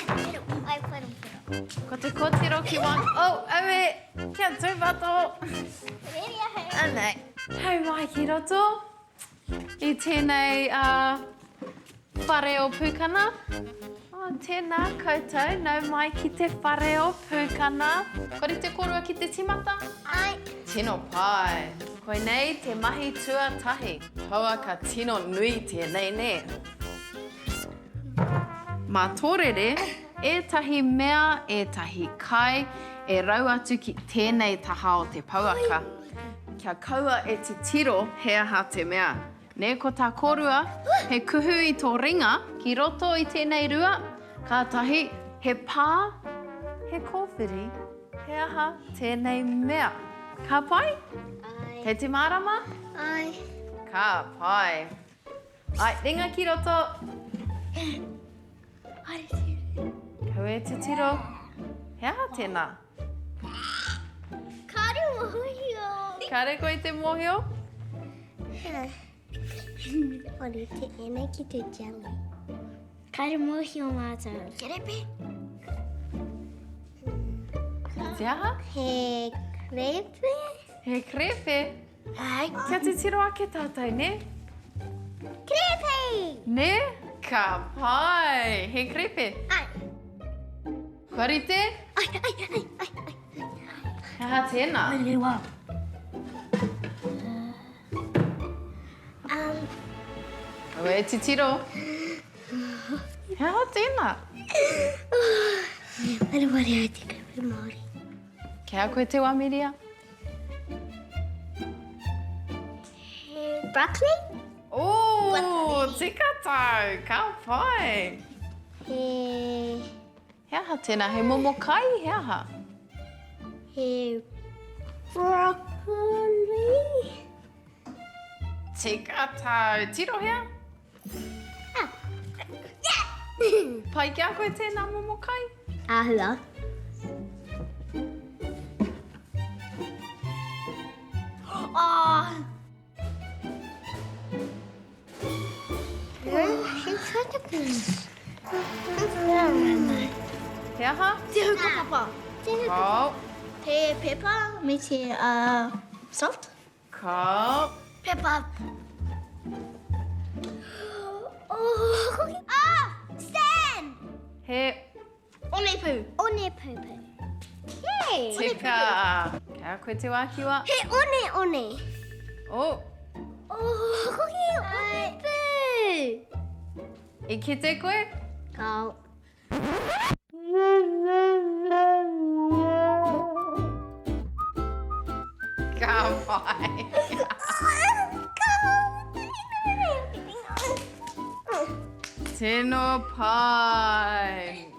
Ai, paro. Ko te kōtiro ki wānga. Oh, awe, kia tūpato. Anei. Hau mai ki roto. I tēnei whare o pūkana. Tēnā koutou, nau mai ki te whare o pūkana. Kore te korua ki te timata? Ai. Tino pai. Koe nei te mahi tuatahi. Haua ka tino nui tēnei ne. Mā tōrere, ētahi mea, ētahi kai, e rau atu ki tēnei taha o te pauaka. Kia kaua e te tiro he aha te mea. Ne ko tā korua, he kuhu i tō ringa, ki roto i tēnei rua, kātahi he pā, he kōwhiri, he aha tēnei mea. Ka pai? Ai. Kei te mārama? Ai. Ka pai. Ai, ringa ki roto. Ai, tira. Kau e te tiro. He aha tēnā? Kāre mohio. Kare koe te mōhio? Ori te ene ki te jelly. Kāre mohio mātou. Kerepe. Te aha? He crepe. He krepe. Ai. Kia te tiro ake tātou, ne? Crepe. Ne? Ka pai. He krepe. Ai. Kwarite? Ai, ai, ai, ai, ai. He aha tēnā? Rewa. Kau e te tiro. He aha tēnā? Wari ai te crepe Māori. Kia koe te wamiria? Broccoli. Oh, te katau. Ka pai. He He aha tēnā? He momo kai? He aha? broccoli. Te katau. Tiro hea? Ah. Pai kia koe tēnā momo kai? Ahua. Oh. He aha? Te hukapapa. Kau. Te pepper me te salt. Kau. Pepper. Oh. Ah! Sand! He Onepu. Onepu. Yay! tika. Kia koe te wākiwa? He one. Oh, Oh, he onepu. I ki te koe? Kau. Ka pai. Tēnā pai.